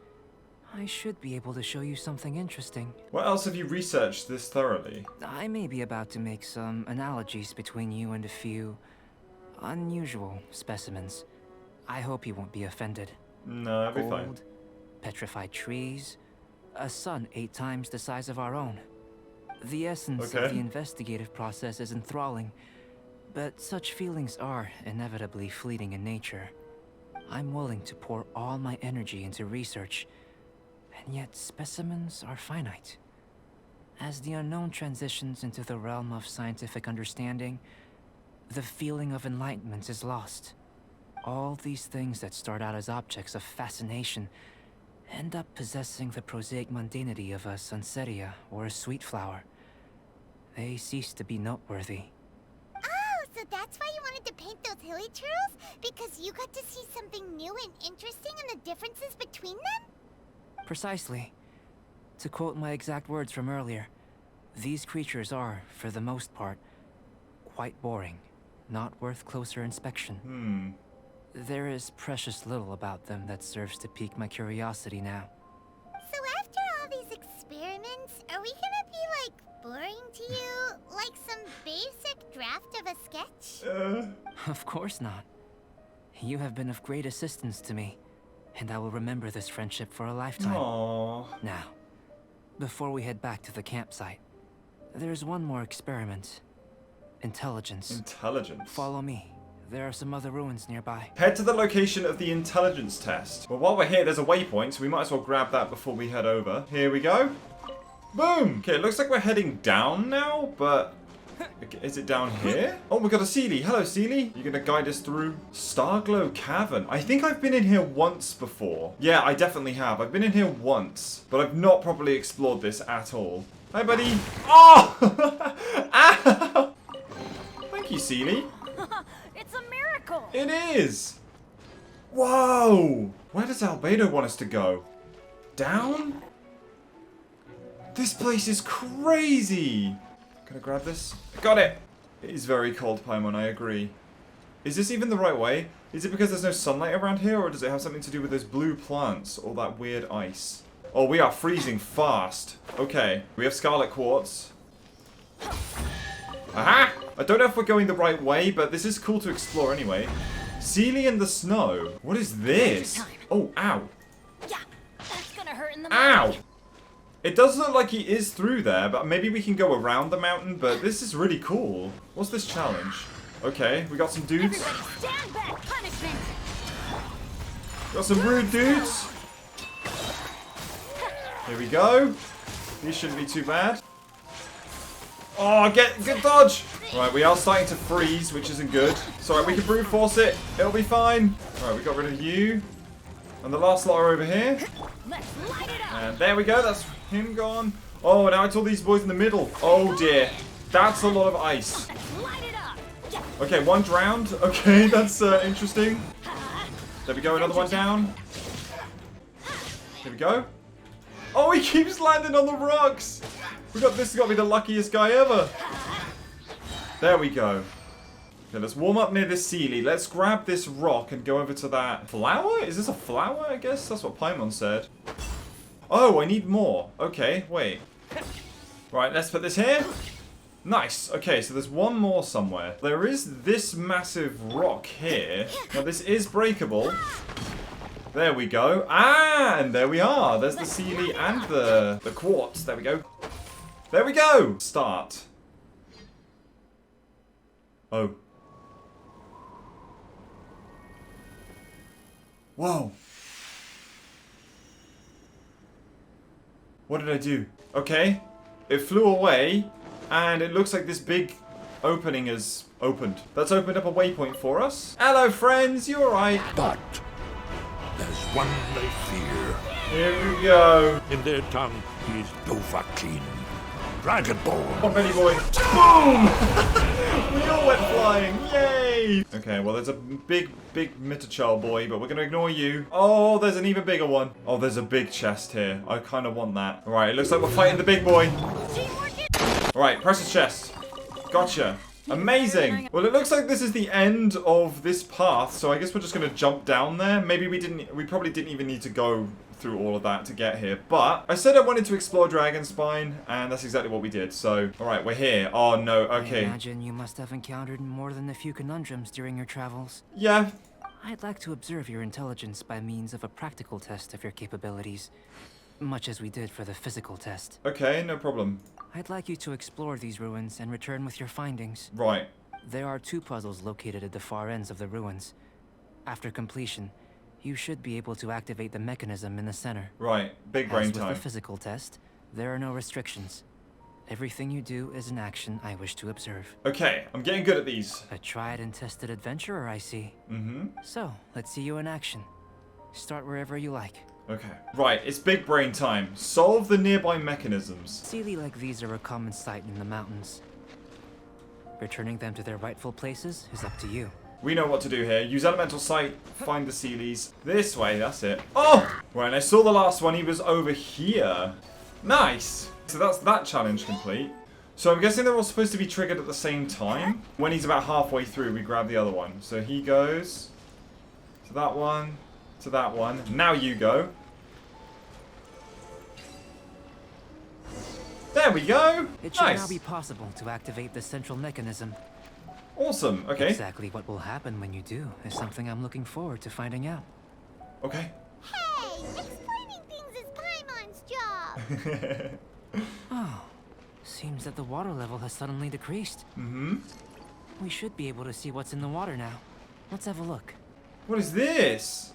I should be able to show you something interesting. What else have you researched this thoroughly? I may be about to make some analogies between you and a few unusual specimens. I hope you won't be offended. No, I'll be fine. Petrified trees, a sun 8 times the size of our own. The essence Okay. of the investigative process is enthralling, but such feelings are inevitably fleeting in nature. I'm willing to pour all my energy into research, and yet specimens are finite. As the unknown transitions into the realm of scientific understanding, the feeling of enlightenment is lost. All these things that start out as objects of fascination end up possessing the prosaic mundanity of a Sunsetia or a sweet flower. They cease to be noteworthy. Oh, so that's why you wanted to paint those hilly churls? Because you got to see something new and interesting in the differences between them? Precisely. To quote my exact words from earlier, these creatures are, for the most part, quite boring, not worth closer inspection. There is precious little about them that serves to pique my curiosity now. So after all these experiments, are we gonna be, like, boring to you? Like some basic draft of a sketch? Of course not. You have been of great assistance to me, and I will remember this friendship for a lifetime. Aww. Now, before we head back to the campsite, there's one more experiment. Intelligence. Intelligence. Follow me. There are some other ruins nearby. Head to the location of the intelligence test. Well, while we're here, there's a waypoint, so we might as well grab that before we head over. Here we go. Boom! Okay, it looks like we're heading down now, but... is it down here? Oh, we got a Sealy. Hello, Sealy. You're gonna guide us through Starglow Cavern. I think I've been in here once before. Yeah, I definitely have. I've been in here once, but I've not properly explored this at all. Hi, buddy. Oh! Ow! Thank you, Sealy. It's a miracle! It is! Whoa! Where does Albedo want us to go? Down? This place is crazy! Can I grab this? Got it! It is very cold, Paimon, I agree. Is this even the right way? Is it because there's no sunlight around here, or does it have something to do with those blue plants or that weird ice? Oh, we are freezing fast. Okay, we have scarlet quartz. Aha! I don't know if we're going the right way, but this is cool to explore anyway. Sealy in the snow. What is this? Oh, ow. Yeah, that's gonna hurt in the Ow! It does look like he is through there, but maybe we can go around the mountain, but this is really cool. What's this challenge? Okay, we got some dudes. Everybody stand back! Punishment! Got some rude dudes. Here we go. These shouldn't be too bad. Oh, good dodge! Right, we are starting to freeze, which isn't good. Sorry, we can brute force it. It'll be fine. Alright, we got rid of you. And the last lot are over here. Let's light it up! And there we go, that's him gone. Oh, now it's all these boys in the middle. Oh dear. That's a lot of ice. Let's light it up! Yeah. Okay, one drowned. Okay, that's interesting. There we go, another one down. Here we go. Oh, he keeps landing on the rocks. This has got to be the luckiest guy ever. There we go. Okay, let's warm up near this Sealy. Let's grab this rock and go over to that flower? Is this a flower, I guess? That's what Paimon said. Oh, I need more. Okay, wait. Right, let's put this here. Nice. Okay, so there's one more somewhere. There is this massive rock here. Now, this is breakable. There we go. Ah, and there we are. There's the Sealy and the quartz. There we go. There we go. Start. Oh. Whoa. What did I do? Okay. It flew away, and it looks like this big opening has opened. That's opened up a waypoint for us. Hello, friends. You alright? But there's one they fear. Here we go. In their tongue, he's Dovahkiin, Dragonborn. Come on, Benny boy. Boom! We all went flying. Yay! Okay, well, there's a big Mitachal boy, but we're going to ignore you. Oh, there's an even bigger one. Oh, there's a big chest here. I kind of want that. All right, it looks like we're fighting the big boy. All right, press his chest. Gotcha. Amazing. Well, it looks like this is the end of this path, so I guess we're just going to jump down there. Maybe we probably didn't even need to go through all of that to get here, but I said I wanted to explore Dragonspine, and that's exactly what we did. So, all right, we're here. Oh, no, okay. I imagine you must have encountered more than a few conundrums during your travels. Yeah. I'd like to observe your intelligence by means of a practical test of your capabilities. much as we did for the physical test. Okay, no problem. I'd like you to explore these ruins and return with your findings. Right. There are 2 puzzles located at the far ends of the ruins. After completion, you should be able to activate the mechanism in the center. Right. Big brain As with time. the physical test, there are no restrictions. Everything you do is an action I wish to observe. Okay, I'm getting good at these. A tried and tested adventurer, I see. Mm-hmm. So, let's see you in action. Start wherever you like. Okay. Right, it's big brain time. Solve the nearby mechanisms. Sealy like these are a common sight in the mountains. Returning them to their rightful places is up to you. We know what to do here. Use elemental sight, find the Sealies. This way, that's it. Oh! Right, and I saw the last one. He was over here. Nice! So that's that challenge complete. So I'm guessing they're all supposed to be triggered at the same time. When he's about halfway through, we grab the other one. So he goes to that one, to that one. Now you go. There we go! It should now Nice! be possible to activate the central mechanism. Awesome, okay. Exactly what will happen when you do is something I'm looking forward to finding out. Okay. Hey, explaining things is Paimon's job. Oh, seems that the water level has suddenly decreased. Mm-hmm. We should be able to see what's in the water now. Let's have a look. What is this?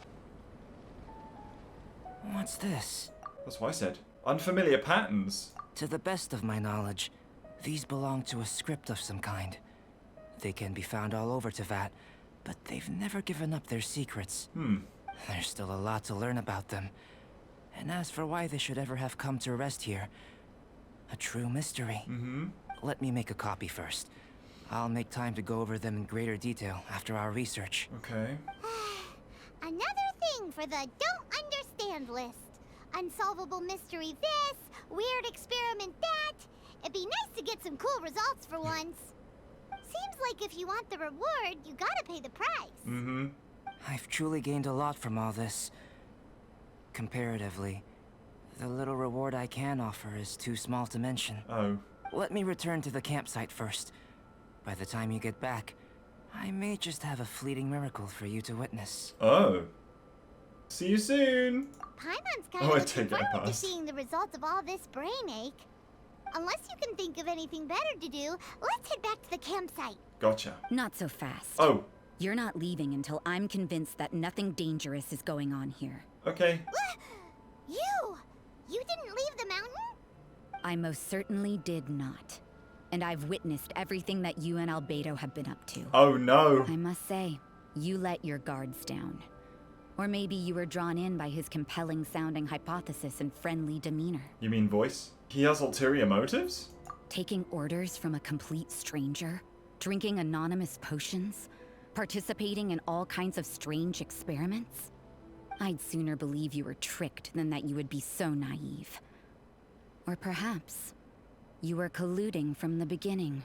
What's this? That's what I said. Unfamiliar patterns. To the best of my knowledge, these belong to a script of some kind. They can be found all over Teyvat, but they've never given up their secrets. There's still a lot to learn about them. And as for why they should ever have come to rest here, a true mystery. Let me make a copy first. I'll make time to go over them in greater detail after our research. Okay. Another thing for the don't understand list. Unsolvable mystery this, weird experiment that. It'd be nice to get some cool results for once. Seems like if you want the reward, you gotta pay the price. I've truly gained a lot from all this. Comparatively, the little reward I can offer is too small to mention. Oh. Let me return to the campsite first. By the time you get back, I may just have a fleeting miracle for you to witness. Oh. See you soon. Paimon's Oh, kind I of take looking it forward to past. seeing the results of all this brain ache. Unless you can think of anything better to do, let's head back to the campsite. Gotcha. Not so fast. Oh. You're not leaving until I'm convinced that nothing dangerous is going on here. Okay. You didn't leave the mountain? I most certainly did not. And I've witnessed everything that you and Albedo have been up to. Oh no. I must say, you let your guards down. Or maybe you were drawn in by his compelling sounding hypothesis and friendly demeanor. You mean voice? He has ulterior motives? Taking orders from a complete stranger? Drinking anonymous potions? Participating in all kinds of strange experiments? I'd sooner believe you were tricked than that you would be so naive. Or perhaps, you were colluding from the beginning.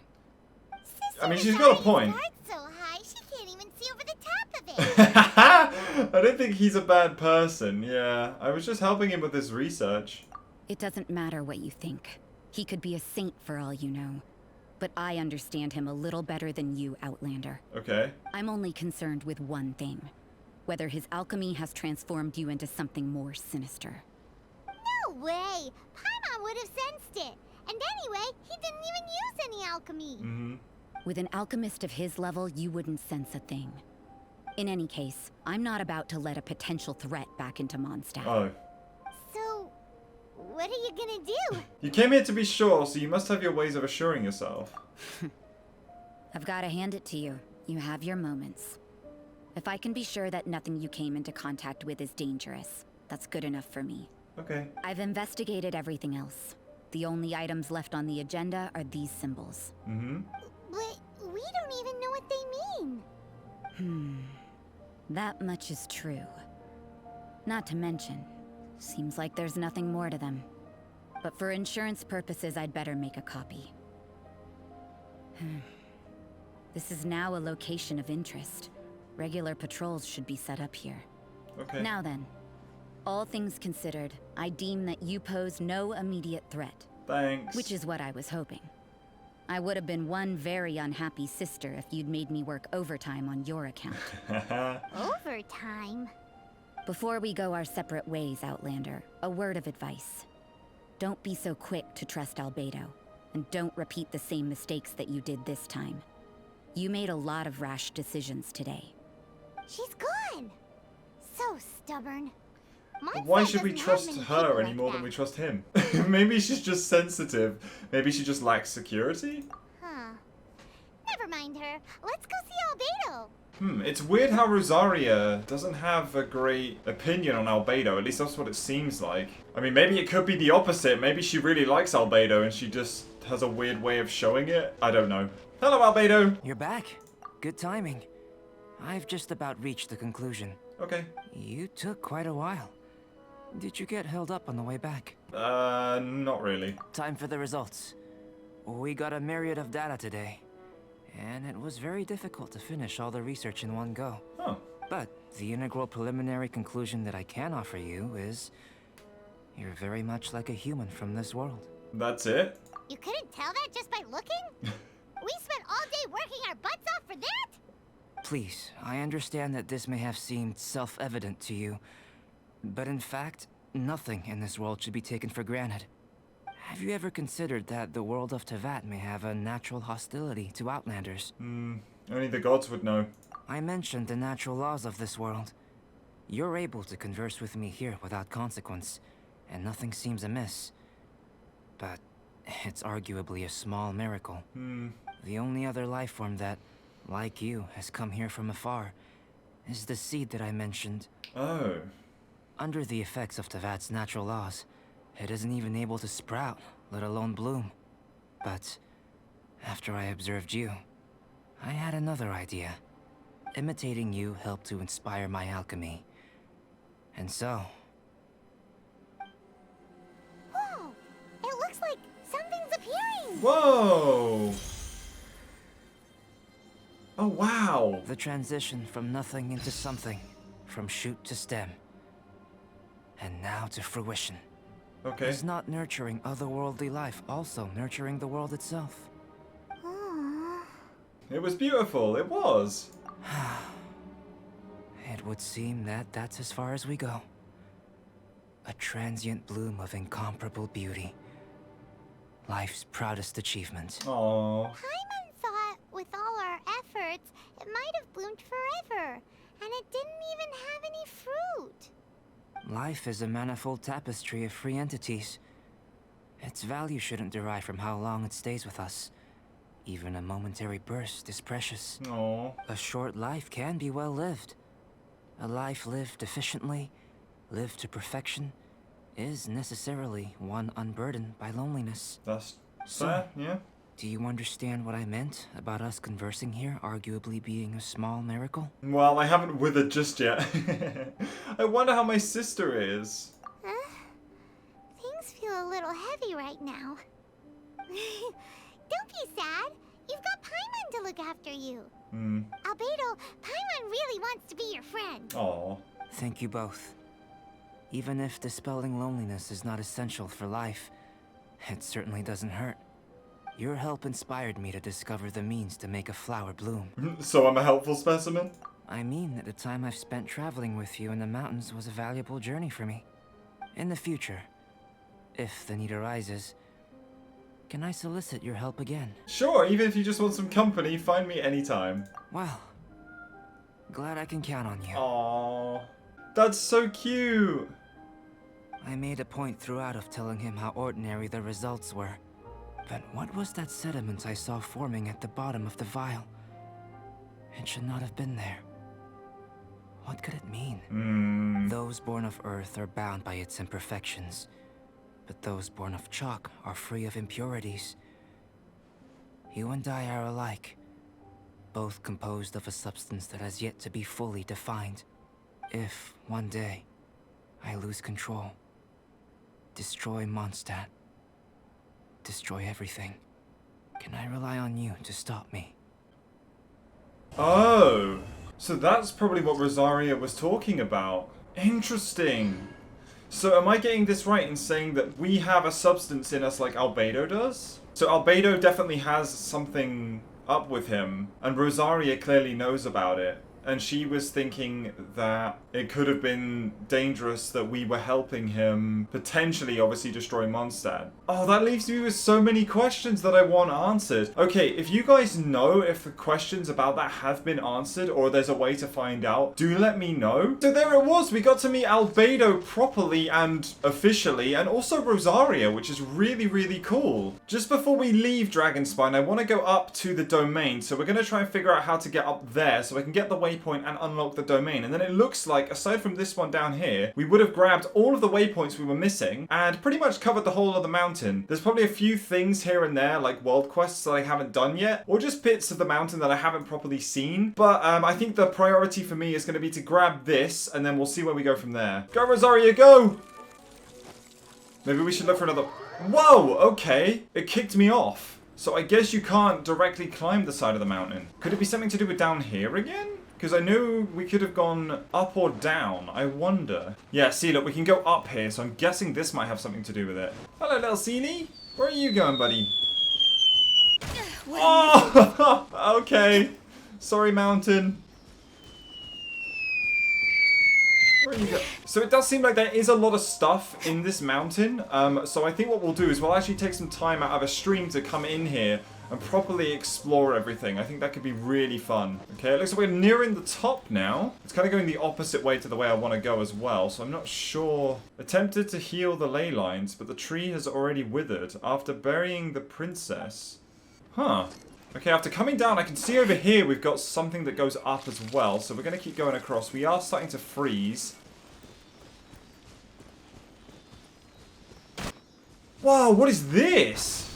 I mean, she's got a point. So high, she can't even see over the top of it. I don't think he's a bad person, yeah. I was just helping him with his research. It doesn't matter what you think. He could be a saint for all you know. But I understand him a little better than you, Outlander. Okay. I'm only concerned with one thing. Whether his alchemy has transformed you into something more sinister. No way! Paimon would have sensed it. And anyway, he didn't even use any alchemy. With an alchemist of his level, you wouldn't sense a thing. In any case, I'm not about to let a potential threat back into Mondstadt. Oh. So, what are you gonna do? You came here to be sure, so you must have your ways of assuring yourself. I've got to hand it to you. You have your moments. If I can be sure that nothing you came into contact with is dangerous, that's good enough for me. Okay. I've investigated everything else. The only items left on the agenda are these symbols. But we don't even know what they mean. That much is true. Not to mention, seems like there's nothing more to them. But for insurance purposes, I'd better make a copy. This is now a location of interest. Regular patrols should be set up here. Okay. Now then, all things considered, I deem that you pose no immediate threat. Thanks. Which is what I was hoping. I would have been one very unhappy sister if you'd made me work overtime on your account. Overtime? Before we go our separate ways, Outlander, a word of advice. Don't be so quick to trust Albedo, and don't repeat the same mistakes that you did this time. You made a lot of rash decisions today. She's gone. So stubborn. Why should we trust her any more than we trust him? Maybe she's just sensitive. Maybe she just lacks security? Huh. Never mind her. Let's go see Albedo. It's weird how Rosaria doesn't have a great opinion on Albedo. At least that's what it seems like. I mean, maybe it could be the opposite. Maybe she really likes Albedo and she just has a weird way of showing it. I don't know. Hello, Albedo. You're back. Good timing. I've just about reached the conclusion. Okay. You took quite a while. Did you get held up on the way back? Not really. Time for the results. We got a myriad of data today, and it was very difficult to finish all the research in one go. Oh. But the integral preliminary conclusion that I can offer you is you're very much like a human from this world. That's it? You couldn't tell that just by looking? We spent all day working our butts off for that? Please, I understand that this may have seemed self-evident to you, but in fact, nothing in this world should be taken for granted. Have you ever considered that the world of Teyvat may have a natural hostility to Outlanders? Only the gods would know. I mentioned the natural laws of this world. You're able to converse with me here without consequence, and nothing seems amiss. But it's arguably a small miracle. The only other life form that, like you, has come here from afar is the seed that I mentioned. Oh. Under the effects of Teyvat's natural laws, it isn't even able to sprout, let alone bloom. But after I observed you, I had another idea. Imitating you helped to inspire my alchemy. And so... Whoa! It looks like something's appearing! Whoa! Oh, wow! the transition from nothing into something, from shoot to stem, and now to fruition. Okay. Is not nurturing otherworldly life also nurturing the world itself? Aww. It was beautiful, it was. It would seem that that's as far as we go. A transient bloom of incomparable beauty. Life's proudest achievement. Aww. Paimon thought with all our efforts, it might have bloomed forever, and it didn't even have any fruit. Life is a manifold tapestry of free entities. Its value shouldn't derive from how long it stays with us. Even a momentary burst is precious. Aww. A short life can be well lived. A life lived efficiently, lived to perfection, is necessarily one unburdened by loneliness. That's So- fair, yeah. Do you understand what I meant about us conversing here arguably being a small miracle? Well, I haven't withered just yet. I wonder how my sister is. Things feel a little heavy right now. Don't be sad. You've got Paimon to look after you. Albedo, Paimon really wants to be your friend. Aww. Thank you both. Even if dispelling loneliness is not essential for life, it certainly doesn't hurt. Your help inspired me to discover the means to make a flower bloom. So I'm a helpful specimen? I mean that the time I've spent traveling with you in the mountains was a valuable journey for me. In the future, if the need arises, can I solicit your help again? Sure, even if you just want some company, find me anytime. Well, glad I can count on you. Aww. That's so cute. I made a point throughout of telling him how ordinary the results were. But what was that sediment I saw forming at the bottom of the vial? It should not have been there. What could it mean? Those born of Earth are bound by its imperfections, but those born of chalk are free of impurities. You and I are alike, both composed of a substance that has yet to be fully defined. If, one day, I lose control, destroy Mondstadt, destroy everything, can I rely on you to stop me? Oh, so that's probably what Rosaria was talking about. Interesting. So am I getting this right in saying that we have a substance in us like Albedo does? So Albedo definitely has something up with him, and Rosaria clearly knows about it. And she was thinking that it could have been dangerous that we were helping him potentially obviously destroy Mondstadt. Oh, that leaves me with so many questions that I want answered. Okay, if you guys know if the questions about that have been answered or there's a way to find out, do let me know. So there it was. We got to meet Albedo properly and officially, and also Rosaria, which is really, really cool. Just before we leave Dragonspine, I want to go up to the domain. So we're going to try and figure out how to get up there so I can get the waypoint and unlock the domain. And then it looks like, aside from this one down here, we would have grabbed all of the waypoints we were missing and pretty much covered the whole of the mountain. There's probably a few things here and there, like world quests that I haven't done yet, or just bits of the mountain that I haven't properly seen. But I think the priority for me is going to be to grab this, and then we'll see where we go from there. Go, Rosaria, go! Maybe we should look for another... Whoa, okay. It kicked me off. So I guess you can't directly climb the side of the mountain. Could it be something to do with down here again? Because I knew we could have gone up or down. I wonder. Yeah, see, look, we can go up here, so I'm guessing this might have something to do with it. Hello, little Seely. Where are you going, buddy? Oh! Okay. Sorry, mountain. Where are you going? So it does seem like there is a lot of stuff in this mountain. So I think what we'll do is we'll actually take some time out of a stream to come in here and properly explore everything. I think that could be really fun. Okay, it looks like we're nearing the top now. It's kind of going the opposite way to the way I want to go as well, so I'm not sure. Attempted to heal the ley lines, but the tree has already withered after burying the princess. Huh. Okay, after coming down, I can see over here we've got something that goes up as well, so we're going to keep going across. We are starting to freeze. Whoa, what is this?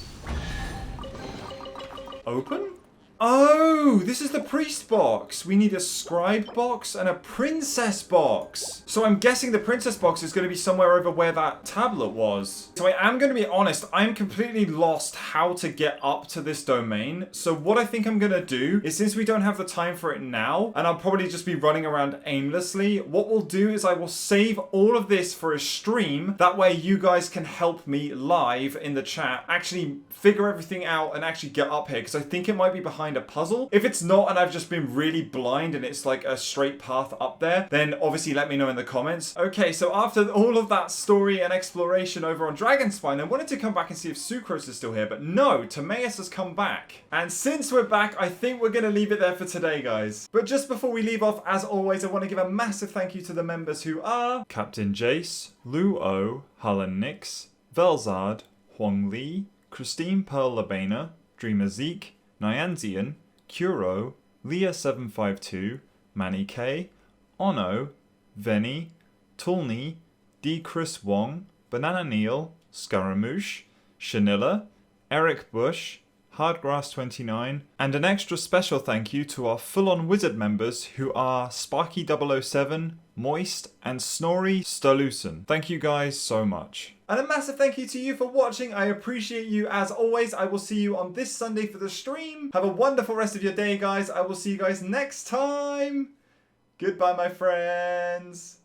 Open? Oh, this is the priest box. We need a scribe box and a princess box. So I'm guessing the princess box is going to be somewhere over where that tablet was. So I am going to be honest, I'm completely lost how to get up to this domain. So what I think I'm going to do is, since we don't have the time for it now, and I'll probably just be running around aimlessly, what we'll do is I will save all of this for a stream. That way you guys can help me live in the chat, actually figure everything out and actually get up here, because I think it might be behind a puzzle. If it's not and I've just been really blind and it's like a straight path up there, then obviously let me know in the comments. Okay, so after all of that story and exploration over on Dragonspine, I wanted to come back and see if Sucrose is still here, but no, Timaeus has come back. And since we're back, I think we're going to leave it there for today, guys. But just before we leave off, as always, I want to give a massive thank you to the members who are Captain Jace, Lu O, Harlan Nix, Velzard, Huang Li, Christine Pearl Labena, Dreamer Zeke, Nyanzian, Kuro, Leah752, Manny K, Ono, Veni, Tulni, D. Chris Wong, Banana Neil, Scaramouche, Shanilla, Eric Bush, Hardgrass29, and an extra special thank you to our full-on wizard members who are Sparky007, Moist, and Snorri Stolusen. Thank you guys so much. And a massive thank you to you for watching. I appreciate you as always. I will see you on this Sunday for the stream. Have a wonderful rest of your day, guys. I will see you guys next time. Goodbye, my friends.